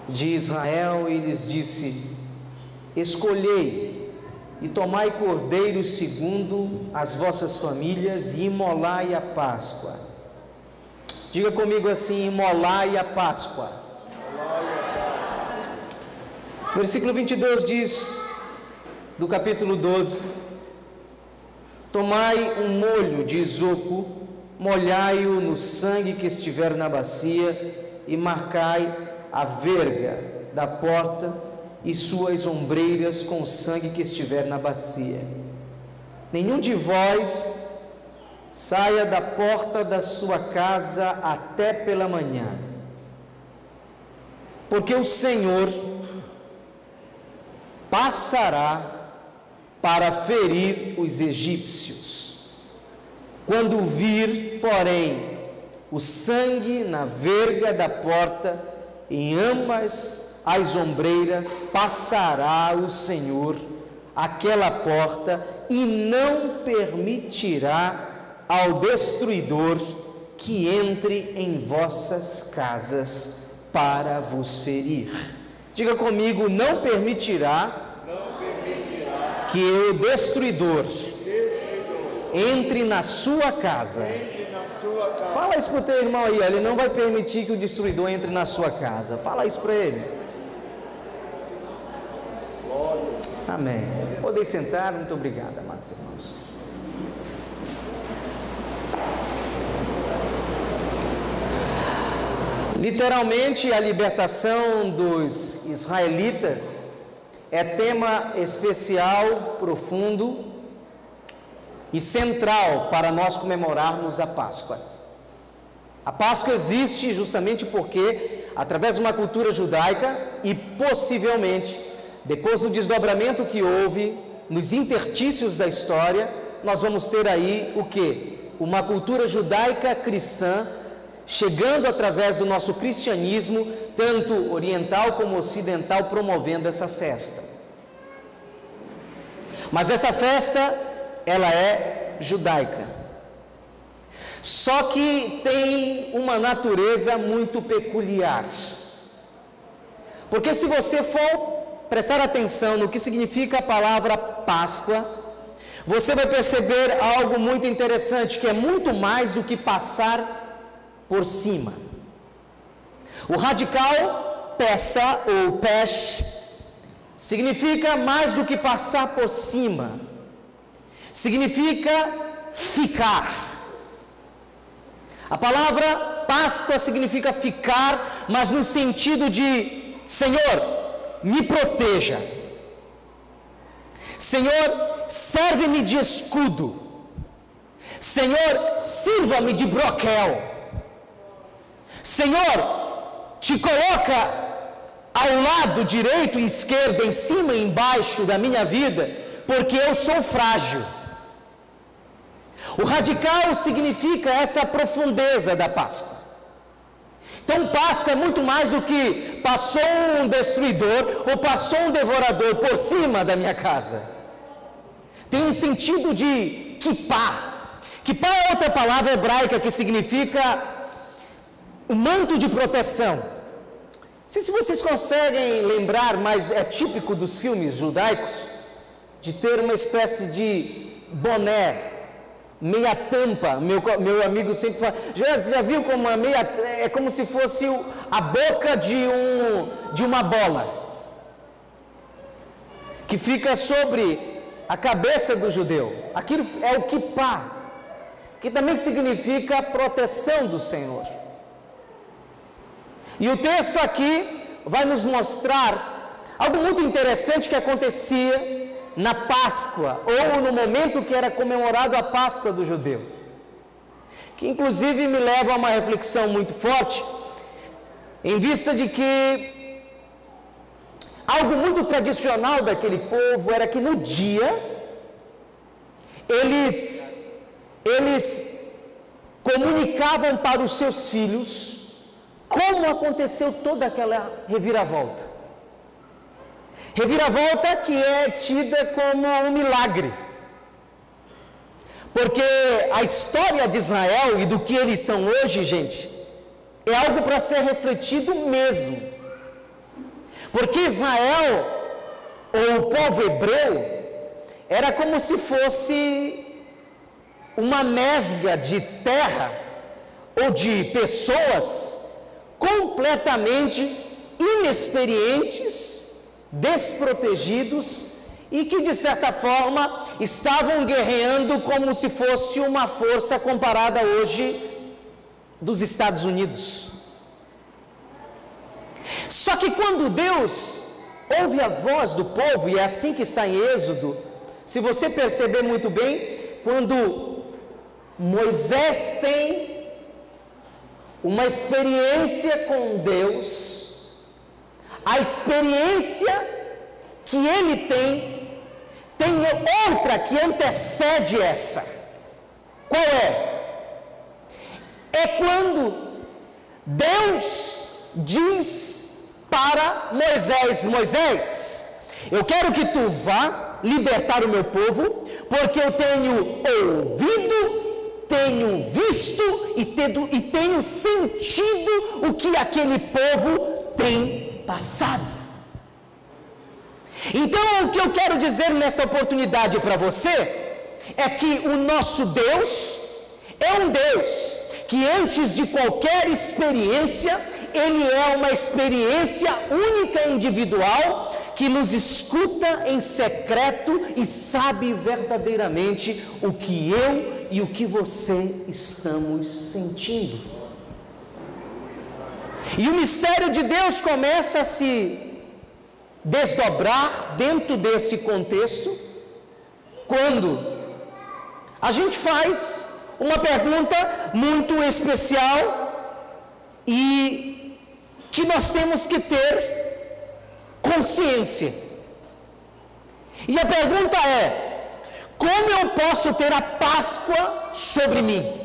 de Israel e lhes disse: escolhei e tomai cordeiros segundo as vossas famílias e imolai a Páscoa. Diga comigo assim: imolai a Páscoa. Versículo 22 diz, do capítulo 12: tomai um molho de isopo, molhai-o no sangue que estiver na bacia e marcai a verga da porta e suas ombreiras com o sangue que estiver na bacia. Nenhum de vós saia da porta da sua casa até pela manhã, porque o Senhor passará para ferir os egípcios. Quando vir, porém, o sangue na verga da porta, em ambas as ombreiras, passará o Senhor aquela porta e não permitirá ao destruidor que entre em vossas casas para vos ferir. Diga comigo: não permitirá que o destruidor entre na sua casa. Fala isso para o teu irmão aí, ele não vai permitir que o destruidor entre na sua casa. Fala isso para ele. Amém. Podem sentar, muito obrigado, amados irmãos. Literalmente, a libertação dos israelitas é tema especial, profundo e central para nós comemorarmos a Páscoa. A Páscoa existe justamente porque, através de uma cultura judaica e possivelmente, depois do desdobramento que houve nos interstícios da história, nós vamos ter aí o quê? Uma cultura judaica cristã, chegando através do nosso cristianismo, tanto oriental como ocidental, promovendo essa festa. Mas essa festa, ela é judaica. Só que tem uma natureza muito peculiar. Porque se você for prestar atenção no que significa a palavra Páscoa, você vai perceber algo muito interessante, que é muito mais do que passar por cima. O radical peça ou pesh significa mais do que passar por cima. Significa ficar. A palavra Páscoa significa ficar, mas no sentido de: Senhor, me proteja. Senhor, serve-me de escudo. Senhor, sirva-me de broquel. Senhor, te coloca ao lado direito e esquerdo, em cima e embaixo da minha vida, porque eu sou frágil. O radical significa essa profundeza da Páscoa. Então, Páscoa é muito mais do que passou um destruidor ou passou um devorador por cima da minha casa. Tem um sentido de kippah. Kippah é outra palavra hebraica que significa o manto de proteção. Não sei se vocês conseguem lembrar, mas é típico dos filmes judaicos de ter uma espécie de boné, meia tampa. Meu amigo sempre fala: já viu como uma meia, é como se fosse a boca de uma bola que fica sobre a cabeça do judeu. Aquilo é o kippah, que também significa a proteção do Senhor. E o texto aqui vai nos mostrar algo muito interessante que acontecia na Páscoa, ou no momento que era comemorado a Páscoa do judeu, que inclusive me leva a uma reflexão muito forte, em vista de que algo muito tradicional daquele povo era que no dia eles comunicavam para os seus filhos como aconteceu toda aquela reviravolta. Reviravolta que é tida como um milagre. Porque a história de Israel e do que eles são hoje, gente, é algo para ser refletido mesmo, porque Israel, ou o povo hebreu, era como se fosse uma mesga de terra, ou de pessoas completamente inexperientes, desprotegidos, e que de certa forma estavam guerreando como se fosse uma força comparada hoje dos Estados Unidos. Só que quando Deus ouve a voz do povo, e é assim que está em Êxodo, se você perceber muito bem, quando Moisés tem uma experiência com Deus, a experiência que ele tem outra que antecede essa. Qual é? É quando Deus diz para Moisés: Moisés, eu quero que tu vá libertar o meu povo, porque eu tenho ouvido, tenho visto e tenho sentido o que aquele povo tem passado. Então, o que eu quero dizer nessa oportunidade para você é que o nosso Deus é um Deus que antes de qualquer experiência, Ele é uma experiência única e individual, que nos escuta em secreto e sabe verdadeiramente o que eu e o que você estamos sentindo. E o mistério de Deus começa a se desdobrar dentro desse contexto, quando a gente faz uma pergunta muito especial e que nós temos que ter consciência. E a pergunta é: como eu posso ter a Páscoa sobre mim?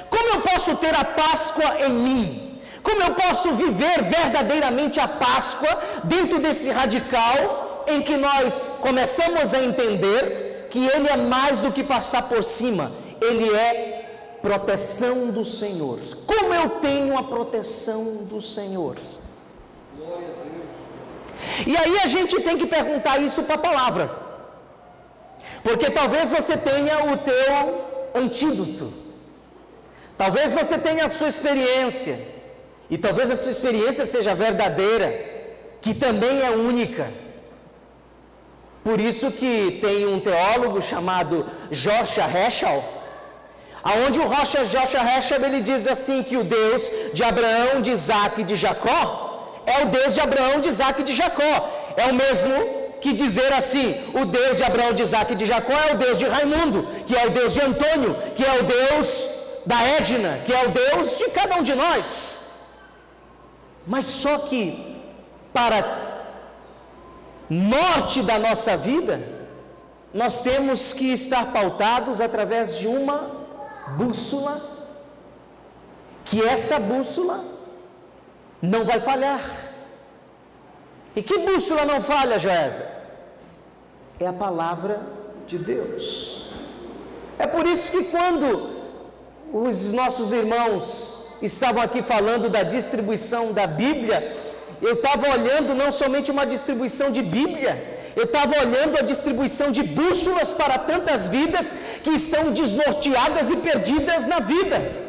Como eu posso ter a Páscoa em mim? Como eu posso viver verdadeiramente a Páscoa dentro desse radical em que nós começamos a entender que Ele é mais do que passar por cima, Ele é proteção do Senhor. Como eu tenho a proteção do Senhor? E aí a gente tem que perguntar isso para a palavra, porque talvez você tenha o teu antídoto, talvez você tenha a sua experiência, e talvez a sua experiência seja verdadeira, que também é única. Por isso que tem um teólogo chamado Joshua Heschel, aonde o Joshua Heschel ele diz assim, que o Deus de Abraão, de Isaac e de Jacó é o Deus de Abraão, de Isaac e de Jacó. É o mesmo que dizer assim: o Deus de Abraão, de Isaac e de Jacó é o Deus de Raimundo, que é o Deus de Antônio, que é o Deus da Edna, que é o Deus de cada um de nós. Mas só que para norte da nossa vida, nós temos que estar pautados através de uma bússola, que essa bússola não vai falhar. E que bússola não falha, Joésia? É a palavra de Deus. É por isso que quando os nossos irmãos estavam aqui falando da distribuição da Bíblia, eu estava olhando não somente uma distribuição de Bíblia, eu estava olhando a distribuição de bússolas para tantas vidas que estão desnorteadas e perdidas na vida.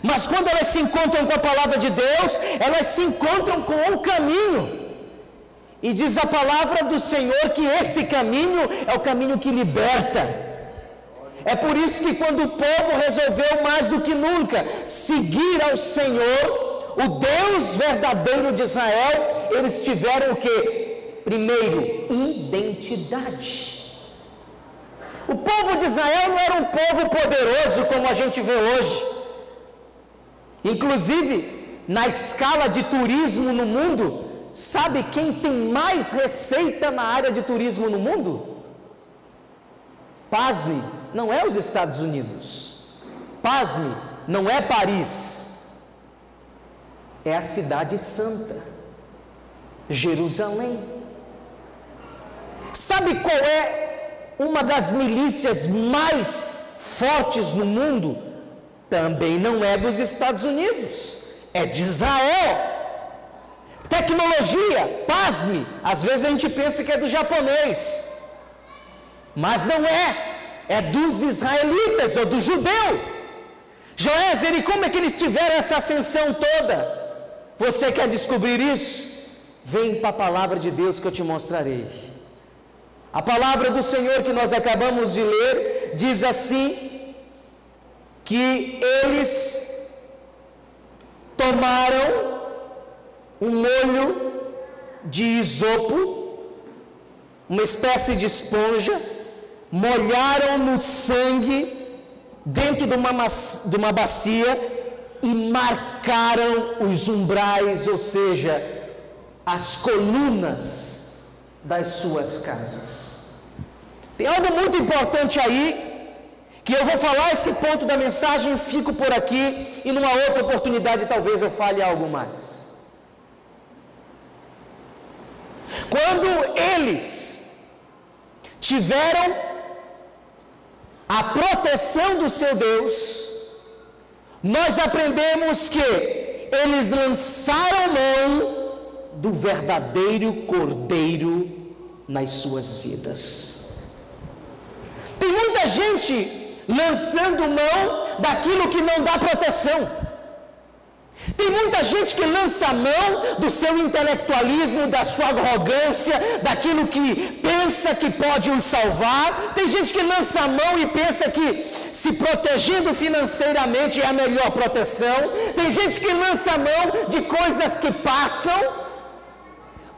Mas quando elas se encontram com a palavra de Deus, elas se encontram com o caminho. E diz a palavra do Senhor que esse caminho é o caminho que liberta. É por isso que quando o povo resolveu mais do que nunca seguir ao Senhor, o Deus verdadeiro de Israel, eles tiveram o quê? Primeiro, identidade. O povo de Israel não era um povo poderoso como a gente vê hoje. Inclusive, na escala de turismo no mundo, sabe quem tem mais receita na área de turismo no mundo? Pasme, não é os Estados Unidos. Pasme, não é Paris. É a cidade santa, Jerusalém. Sabe qual é uma das milícias mais fortes no mundo? Também não é dos Estados Unidos, é de Israel. Tecnologia, pasme, às vezes a gente pensa que é do japonês, mas não é, é dos israelitas ou do judeu. Joézer, e como é que eles tiveram essa ascensão toda? Você quer descobrir isso? Vem para a palavra de Deus que eu te mostrarei. A palavra do Senhor que nós acabamos de ler diz assim, que eles tomaram um molho de isopo, uma espécie de esponja, molharam no sangue dentro de uma bacia e marcaram os umbrais, ou seja, as colunas das suas casas. Tem algo muito importante aí, que eu vou falar esse ponto da mensagem, fico por aqui, e numa outra oportunidade talvez eu fale algo mais. Quando eles tiveram a proteção do seu Deus, nós aprendemos que eles lançaram mão do verdadeiro cordeiro nas suas vidas. Tem muita gente lançando mão daquilo que não dá proteção. Tem muita gente que lança mão do seu intelectualismo, da sua arrogância, daquilo que pensa que pode os salvar. Tem gente que lança mão e pensa que se protegendo financeiramente é a melhor proteção. Tem gente que lança mão de coisas que passam.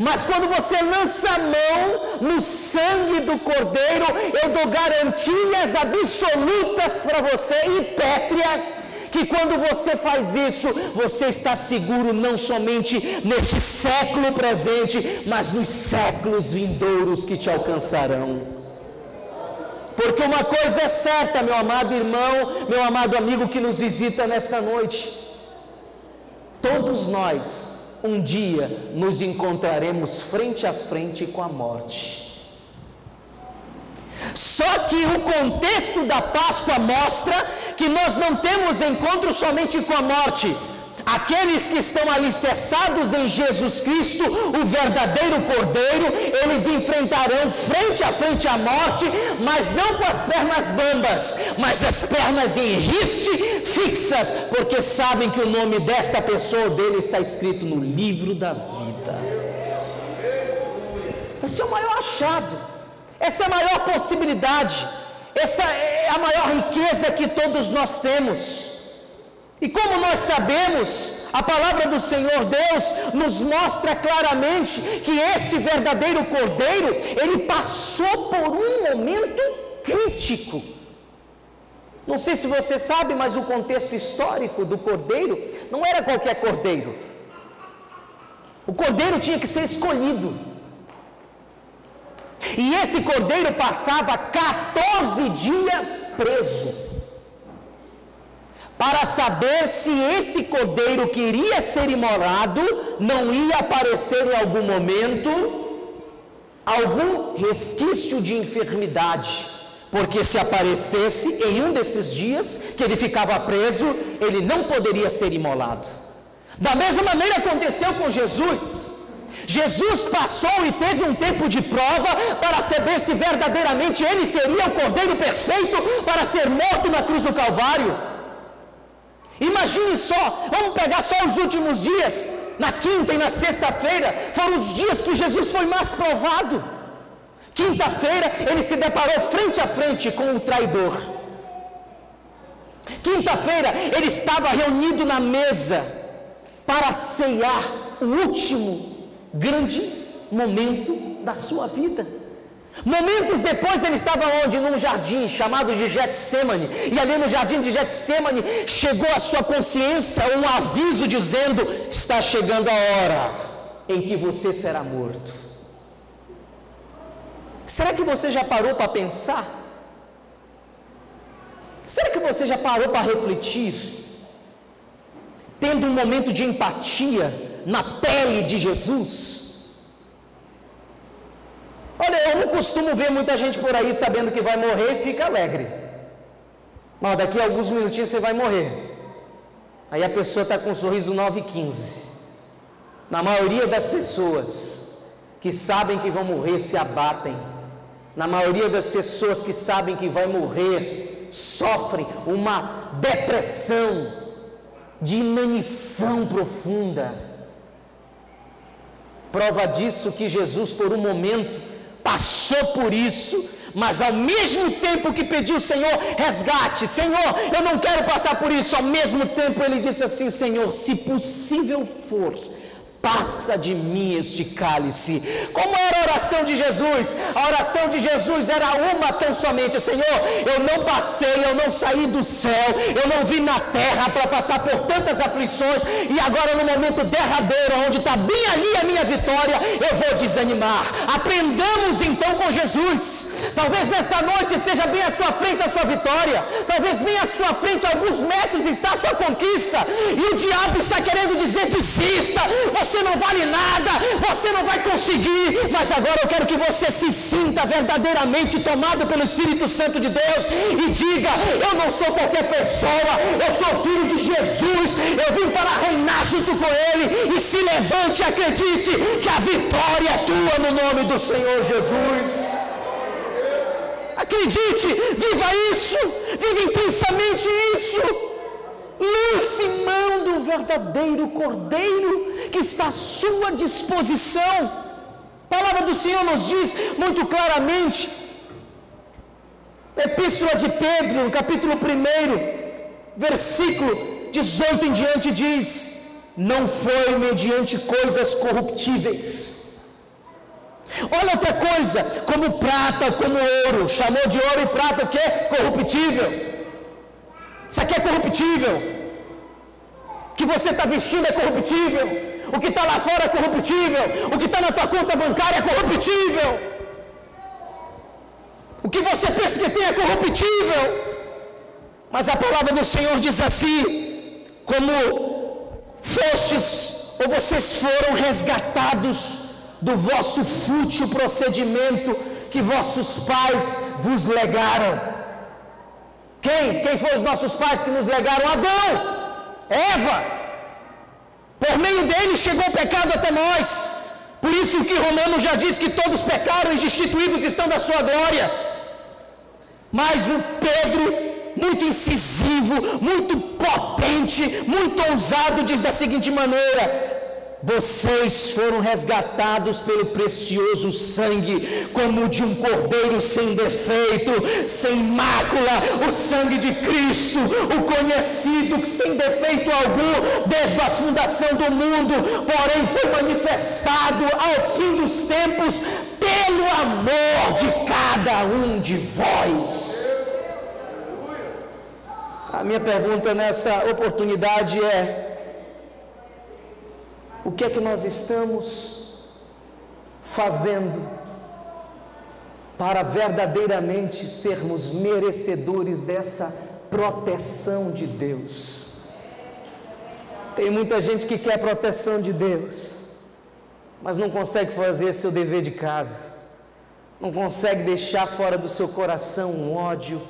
Mas quando você lança a mão no sangue do Cordeiro, eu dou garantias absolutas para você e pétreas, que quando você faz isso, você está seguro não somente neste século presente, mas nos séculos vindouros que te alcançarão. Porque uma coisa é certa, meu amado irmão, meu amado amigo que nos visita nesta noite, todos nós um dia nos encontraremos frente a frente com a morte. Só que o contexto da Páscoa mostra que nós não temos encontro somente com a morte. Aqueles que estão alicerçados em Jesus Cristo, o verdadeiro Cordeiro, eles enfrentarão frente a frente a morte, mas não com as pernas bambas, mas as pernas em riste fixas, porque sabem que o nome desta pessoa ou dele está escrito no livro da vida. Esse é o maior achado, essa é a maior possibilidade, essa é a maior riqueza que todos nós temos. E como nós sabemos, a palavra do Senhor Deus nos mostra claramente que este verdadeiro Cordeiro, ele passou por um momento crítico. Não sei se você sabe, mas o contexto histórico do Cordeiro não era qualquer Cordeiro. O Cordeiro tinha que ser escolhido. E esse Cordeiro passava 14 dias preso, para saber se esse cordeiro que iria ser imolado não ia aparecer em algum momento algum resquício de enfermidade, porque se aparecesse em um desses dias que ele ficava preso, ele não poderia ser imolado. Da mesma maneira aconteceu com Jesus. Jesus passou e teve um tempo de prova para saber se verdadeiramente ele seria o cordeiro perfeito para ser morto na cruz do Calvário. Imagine só, vamos pegar só os últimos dias, na quinta e na sexta-feira, foram os dias que Jesus foi mais provado. Quinta-feira, ele se deparou frente a frente com o traidor. Quinta-feira, ele estava reunido na mesa para ceiar o último grande momento da sua vida. Momentos depois ele estava onde? Num jardim chamado de Getsêmani, e ali no jardim de Getsêmani chegou à sua consciência um aviso dizendo: está chegando a hora em que você será morto. Será que você já parou para pensar? Será que você já parou para refletir? Tendo um momento de empatia na pele de Jesus? Olha, eu não costumo ver muita gente por aí sabendo que vai morrer e fica alegre. Mas daqui a alguns minutinhos você vai morrer. Aí a pessoa está com um sorriso 9,15. Na maioria das pessoas que sabem que vão morrer se abatem. Na maioria das pessoas que sabem que vai morrer, sofrem uma depressão, de inanição profunda. Prova disso que Jesus, por um momento, passou por isso, mas ao mesmo tempo que pediu, Senhor, resgate, Senhor, eu não quero passar por isso, ao mesmo tempo ele disse assim, Senhor, se possível for, passa de mim este cálice. Como era a oração de Jesus? A oração de Jesus era uma tão somente, Senhor, eu não passei, eu não saí do céu, eu não vim na terra para passar por tantas aflições, e agora no momento derradeiro, onde está bem ali a minha vitória, eu vou desanimar. Aprendamos então com Jesus. Talvez nessa noite seja bem à sua frente a sua vitória, talvez bem à sua frente, alguns metros está a sua conquista, e o diabo está querendo dizer, desista, você não vale nada, você não vai conseguir, mas agora eu quero que você se sinta verdadeiramente tomado pelo Espírito Santo de Deus e diga, eu não sou qualquer pessoa, eu sou filho de Jesus, eu vim para reinar junto com Ele, e se levante e acredite que a vitória é tua no nome do Senhor Jesus. Acredite, viva isso, viva intensamente isso. Lance mão do verdadeiro Cordeiro que está à sua disposição. A palavra do Senhor nos diz muito claramente, Epístola de Pedro, no capítulo 1, versículo 18 em diante, diz, não foi mediante coisas corruptíveis. Olha outra coisa, como prata, como ouro, chamou de ouro e prata o que? Corruptível. Isso aqui é corruptível. O que você está vestindo é corruptível. O que está lá fora é corruptível. O que está na tua conta bancária é corruptível. O que você pensa que tem é corruptível. Mas a palavra do Senhor diz assim, como fostes, ou vocês foram resgatados do vosso fútil procedimento que vossos pais vos legaram. Quem foram os nossos pais que nos legaram? Adão, Eva. Por meio dele chegou o pecado até nós. Por isso que Romanos já diz que todos pecaram e destituídos estão da sua glória. Mas o Pedro, muito incisivo, muito potente, muito ousado, diz da seguinte maneira, vocês foram resgatados pelo precioso sangue, como de um cordeiro sem defeito, sem mácula, o sangue de Cristo, o conhecido sem defeito algum, desde a fundação do mundo, porém foi manifestado ao fim dos tempos, pelo amor de cada um de vós. A minha pergunta nessa oportunidade é, o que é que nós estamos fazendo para verdadeiramente sermos merecedores dessa proteção de Deus? Tem muita gente que quer a proteção de Deus, mas não consegue fazer seu dever de casa, não consegue deixar fora do seu coração o ódio,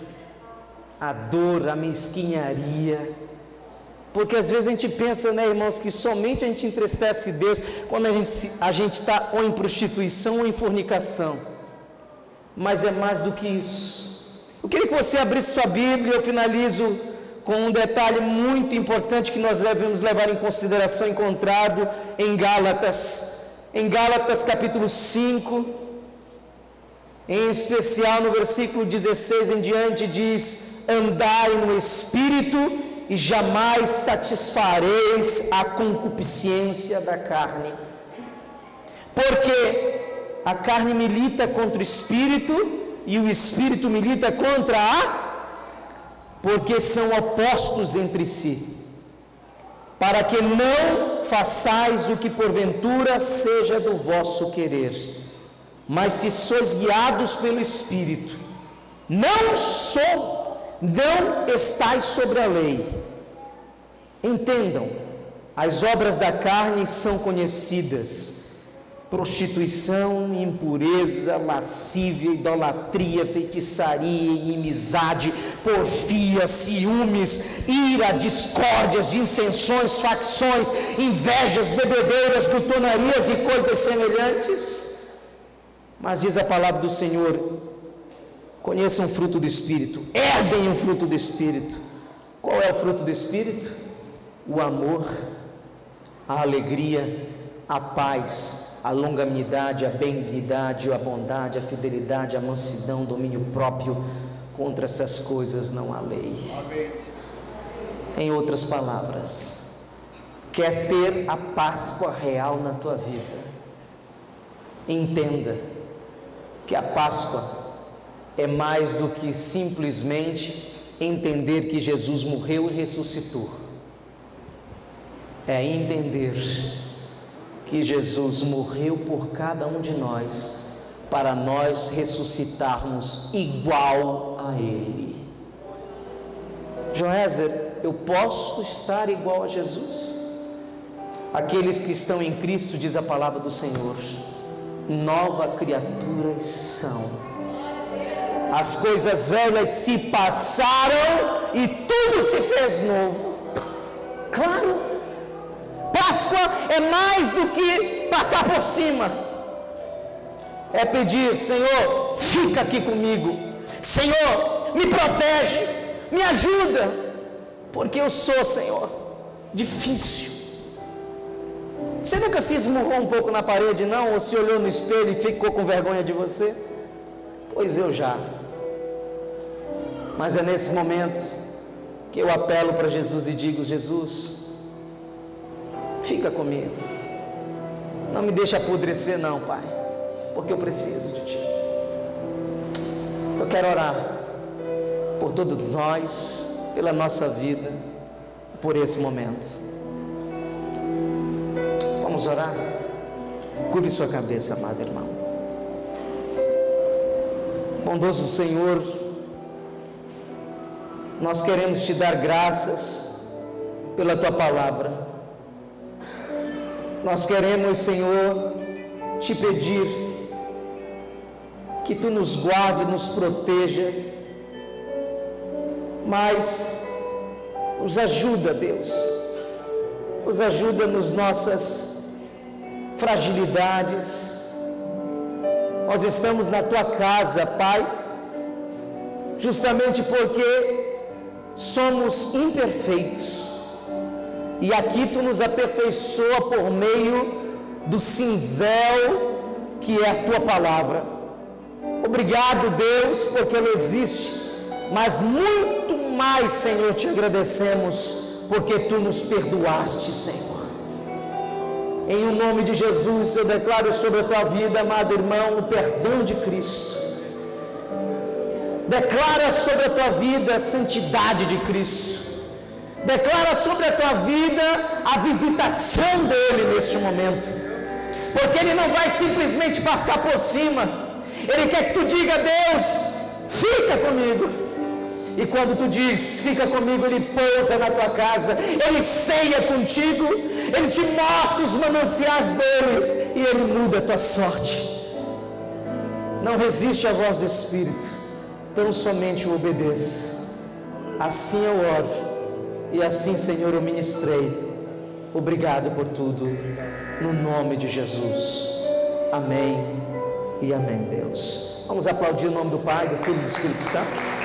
a dor, a mesquinharia. Porque às vezes a gente pensa, né, irmãos, que somente a gente entristece Deus quando a gente está ou em prostituição ou em fornicação. Mas é mais do que isso. Eu queria que você abrisse sua Bíblia. Eu finalizo com um detalhe muito importante que nós devemos levar em consideração, encontrado em Gálatas. Em Gálatas capítulo 5, em especial no versículo 16 em diante, diz, andai no Espírito e jamais satisfareis a concupiscência da carne. Porque a carne milita contra o Espírito e o Espírito milita contra porque são opostos entre si, para que não façais o que porventura seja do vosso querer, mas se sois guiados pelo Espírito, não estais sobre a lei. Entendam, as obras da carne são conhecidas: prostituição, impureza, lascívia, idolatria, feitiçaria, inimizade, porfia, ciúmes, ira, discórdias, dissensões, facções, invejas, bebedeiras, glutonarias e coisas semelhantes. Mas diz a palavra do Senhor: conheçam o fruto do Espírito, herdem o fruto do Espírito. Qual é o fruto do Espírito? O amor, a alegria, a paz, a longanimidade, a benignidade, a bondade, a fidelidade, a mansidão, o domínio próprio. Contra essas coisas não há lei. Amém. Em outras palavras, quer ter a Páscoa real na tua vida, entenda que a Páscoa é mais do que simplesmente entender que Jesus morreu e ressuscitou. É entender que Jesus morreu por cada um de nós, para nós ressuscitarmos igual a Ele. Joézer, eu posso estar igual a Jesus? Aqueles que estão em Cristo, diz a palavra do Senhor, nova criatura são. As coisas velhas se passaram e tudo se fez novo. Claro, Páscoa é mais do que passar por cima. É pedir: Senhor, fica aqui comigo. Senhor, me protege, me ajuda, porque eu sou, Senhor, difícil. Você nunca se esmurrou um pouco na parede, não? Ou se olhou no espelho e ficou com vergonha de você? Pois eu já. Mas é nesse momento que eu apelo para Jesus e digo: Jesus, fica comigo, não me deixe apodrecer não, Pai, porque eu preciso de Ti. Eu quero orar por todos nós, pela nossa vida, por esse momento. Vamos orar? Curve sua cabeça, amado irmão. Bondoso Senhor, nós queremos Te dar graças pela Tua palavra. Nós queremos, Senhor, Te pedir que Tu nos guarde, nos proteja, mas nos ajuda, Deus, nos ajuda nas nossas fragilidades. Nós estamos na Tua casa, Pai, justamente porque somos imperfeitos, e aqui Tu nos aperfeiçoa por meio do cinzel que é a Tua palavra. Obrigado, Deus, porque ela existe, mas muito mais, Senhor, Te agradecemos porque Tu nos perdoaste, Senhor. Em o nome de Jesus, eu declaro sobre a tua vida, amado irmão, o perdão de Cristo. Declara sobre a tua vida a santidade de Cristo. Declara sobre a tua vida a visitação dele neste momento, porque ele não vai simplesmente passar por cima. Ele quer que tu diga: Deus, fica comigo. E quando tu diz fica comigo, ele pousa na tua casa, ele ceia contigo, ele te mostra os mananciais dele e ele muda a tua sorte. Não resiste à voz do Espírito, tão somente o obedeça. Assim eu oro e assim, Senhor, eu ministrei. Obrigado por tudo, no nome de Jesus. Amém e amém, Deus. Vamos aplaudir o nome do Pai, do Filho e do Espírito Santo.